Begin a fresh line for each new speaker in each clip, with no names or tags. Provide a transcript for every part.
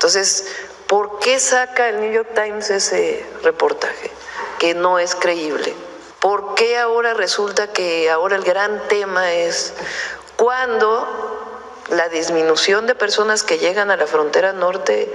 Entonces, ¿por qué saca el New York Times ese reportaje? Que no es creíble. ¿Por qué ahora resulta que ahora el gran tema es cuando la disminución de personas que llegan a la frontera norte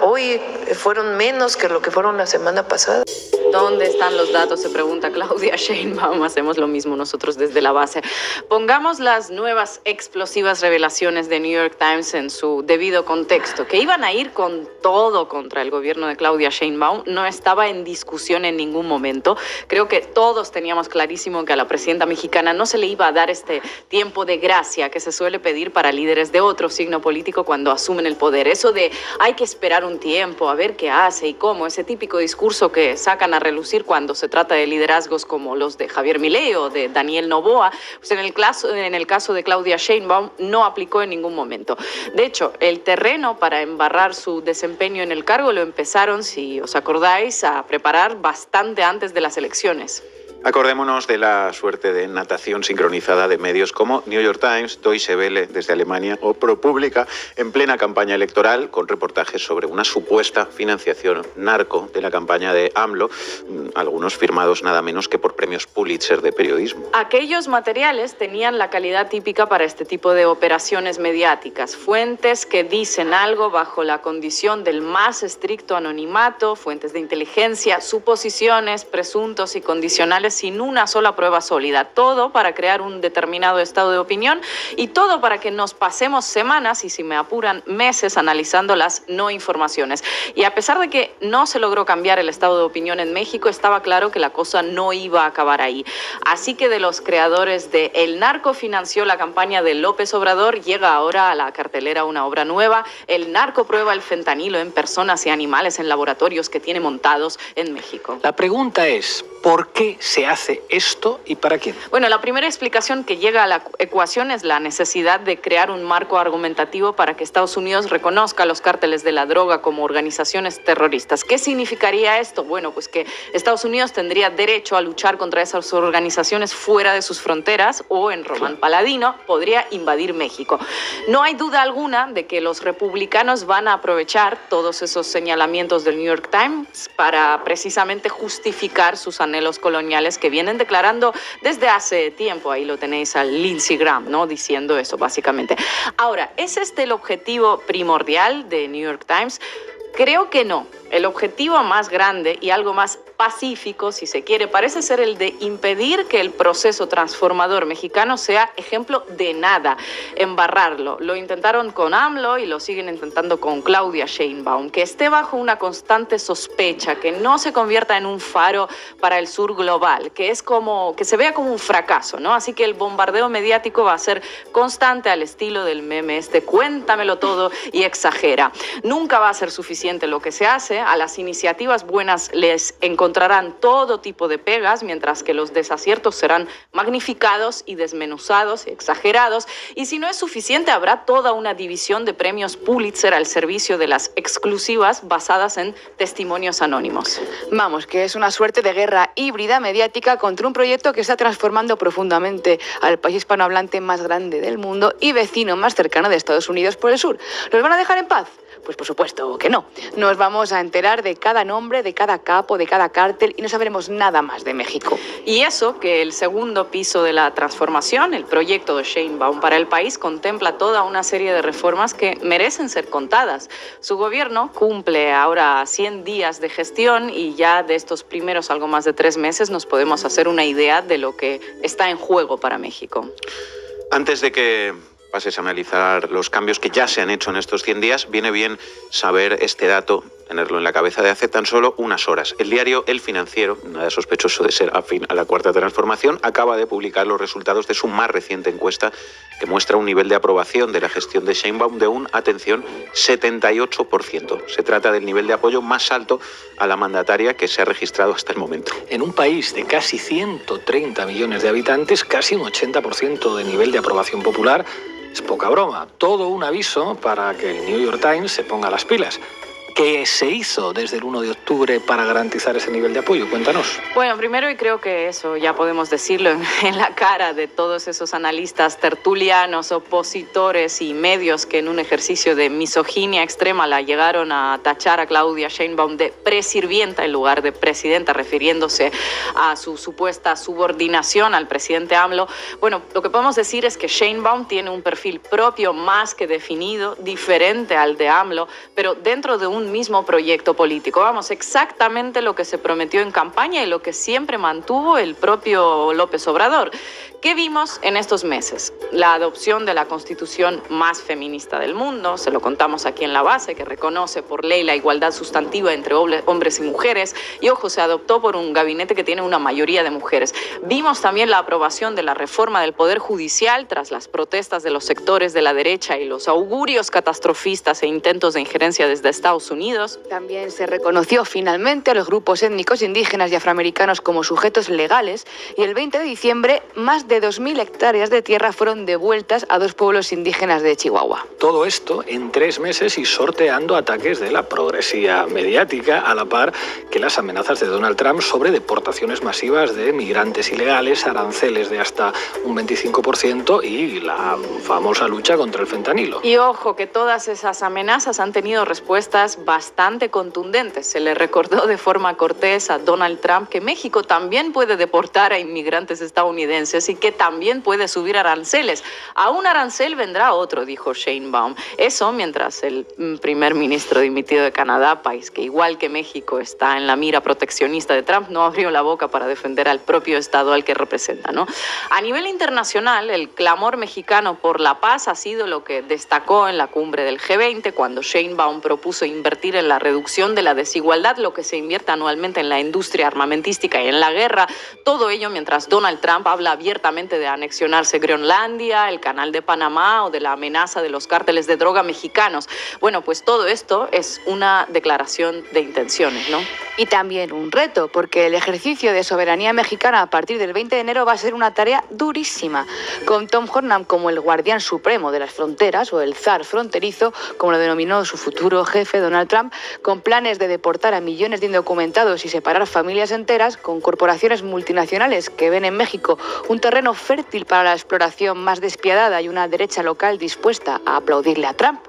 hoy fueron menos que lo que fueron la semana pasada?
¿Dónde están los datos?, se pregunta Claudia Sheinbaum. Hacemos lo mismo nosotros desde la base. Pongamos las nuevas explosivas revelaciones de New York Times en su debido contexto. Que iban a ir con todo contra el gobierno de Claudia Sheinbaum no estaba en discusión en ningún momento. Creo que todos teníamos clarísimo que a la presidenta mexicana no se le iba a dar este tiempo de gracia que se suele pedir para líderes de otro signo político cuando asumen el poder. Eso de hay que esperar un tiempo a ver qué hace y cómo, ese típico discurso que sacan a relucir cuando se trata de liderazgos como los de Javier Milei o de Daniel Noboa, pues en el caso de Claudia Sheinbaum no aplicó en ningún momento. De hecho, el terreno para embarrar su desempeño en el cargo lo empezaron, si os acordáis, a preparar bastante antes de las elecciones.
Acordémonos de la suerte de natación sincronizada de medios como New York Times, Deutsche Welle desde Alemania o ProPublica en plena campaña electoral con reportajes sobre una supuesta financiación narco de la campaña de AMLO, algunos firmados nada menos que por premios Pulitzer de periodismo.
Aquellos materiales tenían la calidad típica para este tipo de operaciones mediáticas, fuentes que dicen algo bajo la condición del más estricto anonimato, fuentes de inteligencia, suposiciones, presuntos y condicionales sin una sola prueba sólida, todo para crear un determinado estado de opinión y todo para que nos pasemos semanas y, si me apuran, meses analizando las no informaciones. Y a pesar de que no se logró cambiar el estado de opinión en México, estaba claro que la cosa no iba a acabar ahí. Así que de los creadores de El narco financió la campaña de López Obrador, llega ahora a la cartelera una obra nueva, El narco prueba el fentanilo en personas y animales en laboratorios que tiene montados en México.
La pregunta es, ¿por qué se hace esto y para quién?
Bueno, la primera explicación que llega a la ecuación es la necesidad de crear un marco argumentativo para que Estados Unidos reconozca a los cárteles de la droga como organizaciones terroristas. ¿Qué significaría esto? Bueno, pues que Estados Unidos tendría derecho a luchar contra esas organizaciones fuera de sus fronteras o, en Román Paladino, podría invadir México. No hay duda alguna de que los republicanos van a aprovechar todos esos señalamientos del New York Times para precisamente justificar sus anhelos coloniales que vienen declarando desde hace tiempo. Ahí lo tenéis al Lindsey Graham, ¿no?, diciendo eso básicamente. Ahora, ¿es este el objetivo primordial de New York Times? Creo que no. El objetivo más grande y algo más pacífico, si se quiere, parece ser el de impedir que el proceso transformador mexicano sea ejemplo de nada, embarrarlo. Lo intentaron con AMLO y lo siguen intentando con Claudia Sheinbaum, que esté bajo una constante sospecha, que no se convierta en un faro para el sur global, que se vea como un fracaso, ¿no? Así que el bombardeo mediático va a ser constante al estilo del meme cuéntamelo todo y exagera. Nunca va a ser suficiente lo que se hace. A las iniciativas buenas les encontrarán todo tipo de pegas, mientras que los desaciertos serán magnificados y desmenuzados y exagerados. Y si no es suficiente, habrá toda una división de premios Pulitzer al servicio de las exclusivas basadas en testimonios anónimos.
Vamos, que es una suerte de guerra híbrida mediática contra un proyecto que está transformando profundamente al país hispanohablante más grande del mundo y vecino más cercano de Estados Unidos por el sur. ¿Los van a dejar en paz? Pues por supuesto que no. Nos vamos a enterar de cada nombre, de cada capo, de cada cártel y no sabremos nada más de México.
Y eso que el segundo piso de la transformación, el proyecto de Sheinbaum para el país, contempla toda una serie de reformas que merecen ser contadas. Su gobierno cumple ahora 100 días de gestión y ya de estos primeros algo más de 3 meses nos podemos hacer una idea de lo que está en juego para México.
Antes de que pases a analizar los cambios que ya se han hecho en estos 100 días, viene bien saber este dato, tenerlo en la cabeza de hace tan solo unas horas. El diario El Financiero, nada sospechoso de ser afín a la Cuarta Transformación, acaba de publicar los resultados de su más reciente encuesta que muestra un nivel de aprobación de la gestión de Sheinbaum de un, atención, 78%. Se trata del nivel de apoyo más alto a la mandataria que se ha registrado hasta el momento.
En un país de casi 130 millones de habitantes, casi un 80% de nivel de aprobación popular, es poca broma. Todo un aviso para que el New York Times se ponga las pilas. ¿Qué se hizo desde el 1 de octubre para garantizar ese nivel de apoyo? Cuéntanos.
Bueno, primero, y creo que eso ya podemos decirlo en la cara de todos esos analistas tertulianos, opositores y medios que en un ejercicio de misoginia extrema la llegaron a tachar a Claudia Sheinbaum de presirvienta en lugar de presidenta, refiriéndose a su supuesta subordinación al presidente AMLO. Bueno, lo que podemos decir es que Sheinbaum tiene un perfil propio más que definido, diferente al de AMLO, pero dentro de un mismo proyecto político. Vamos, exactamente lo que se prometió en campaña y lo que siempre mantuvo el propio López Obrador. ¿Qué vimos en estos meses? La adopción de la constitución más feminista del mundo, se lo contamos aquí en La Base, que reconoce por ley la igualdad sustantiva entre hombres y mujeres, y ojo, se adoptó por un gabinete que tiene una mayoría de mujeres. Vimos también la aprobación de la reforma del Poder Judicial tras las protestas de los sectores de la derecha y los augurios catastrofistas e intentos de injerencia desde Estados Unidos.
También se reconoció finalmente a los grupos étnicos indígenas y afroamericanos como sujetos legales, y el 20 de diciembre más de 2.000 hectáreas de tierra fueron devueltas a 2 pueblos indígenas de Chihuahua.
Todo esto en 3 meses y sorteando ataques de la progresía mediática, a la par que las amenazas de Donald Trump sobre deportaciones masivas de migrantes ilegales, aranceles de hasta un 25% y la famosa lucha contra el fentanilo.
Y ojo, que todas esas amenazas han tenido respuestas bastante contundentes. Se le recordó de forma cortés a Donald Trump que México también puede deportar a inmigrantes estadounidenses y que también puede subir aranceles. A un arancel vendrá otro, dijo Sheinbaum. Eso mientras el primer ministro dimitido de Canadá, país que igual que México está en la mira proteccionista de Trump, no abrió la boca para defender al propio Estado al que representa, ¿no? A nivel internacional, el clamor mexicano por la paz ha sido lo que destacó en la cumbre del G20, cuando Sheinbaum propuso invertir en la reducción de la desigualdad, lo que se invierte anualmente en la industria armamentística y en la guerra. Todo ello mientras Donald Trump habla abiertamente de anexionarse Groenlandia, el Canal de Panamá o de la amenaza de los cárteles de droga mexicanos. Bueno, pues todo esto es una declaración de intenciones, ¿no?
Y también un reto, porque el ejercicio de soberanía mexicana a partir del 20 de enero va a ser una tarea durísima, con Tom Hornan como el guardián supremo de las fronteras, o el zar fronterizo, como lo denominó su futuro jefe Donald Trump, con planes de deportar a millones de indocumentados y separar familias enteras, con corporaciones multinacionales que ven en México un terreno fértil para la exploración más despiadada y una derecha local dispuesta a aplaudirle a Trump,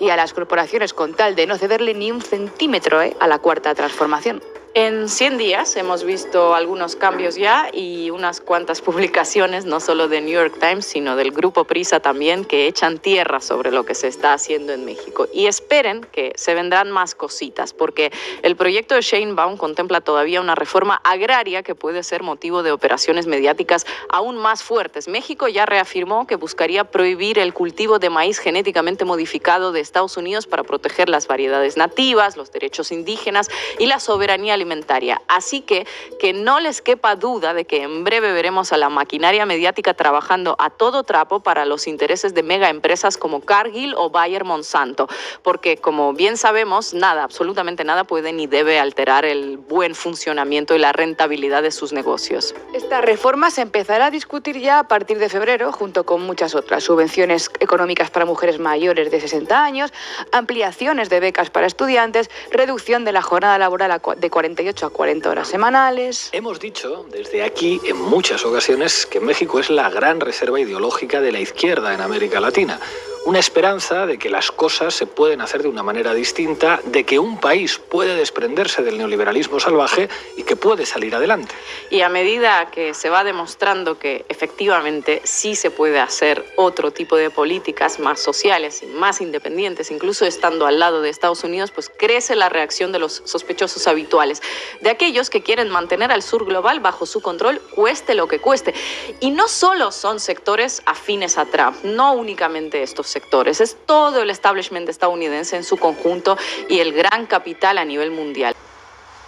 y a las corporaciones con tal de no cederle ni un centímetro a la cuarta transformación.
En 100 días hemos visto algunos cambios ya y unas cuantas publicaciones, no solo de New York Times, sino del Grupo Prisa también, que echan tierra sobre lo que se está haciendo en México. Y esperen que se vendrán más cositas, porque el proyecto de Sheinbaum contempla todavía una reforma agraria que puede ser motivo de operaciones mediáticas aún más fuertes. México ya reafirmó que buscaría prohibir el cultivo de maíz genéticamente modificado de Estados Unidos para proteger las variedades nativas, los derechos indígenas y la soberanía alimentaria. Así que no les quepa duda de que en breve veremos a la maquinaria mediática trabajando a todo trapo para los intereses de megaempresas como Cargill o Bayer Monsanto, porque como bien sabemos, nada, absolutamente nada puede ni debe alterar el buen funcionamiento y la rentabilidad de sus negocios.
Esta reforma se empezará a discutir ya a partir de febrero, junto con muchas otras: subvenciones económicas para mujeres mayores de 60 años, ampliaciones de becas para estudiantes, reducción de la jornada laboral de 48 a 40 horas semanales.
Hemos dicho desde aquí en muchas ocasiones que México es la gran reserva ideológica de la izquierda en América Latina. Una esperanza de que las cosas se pueden hacer de una manera distinta, de que un país puede desprenderse del neoliberalismo salvaje y que puede salir adelante.
Y a medida que se va demostrando que efectivamente sí se puede hacer otro tipo de políticas más sociales y más independientes, incluso estando al lado de Estados Unidos, pues crece la reacción de los sospechosos habituales, de aquellos que quieren mantener al sur global bajo su control, cueste lo que cueste. Y no solo son sectores afines a Trump, no únicamente estos sectores, es todo el establishment estadounidense en su conjunto y el gran capital a nivel mundial.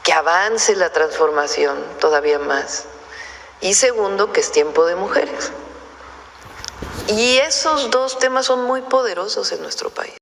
Que avance la transformación todavía más. Y segundo, que es tiempo de mujeres. Y esos dos temas son muy poderosos en nuestro país.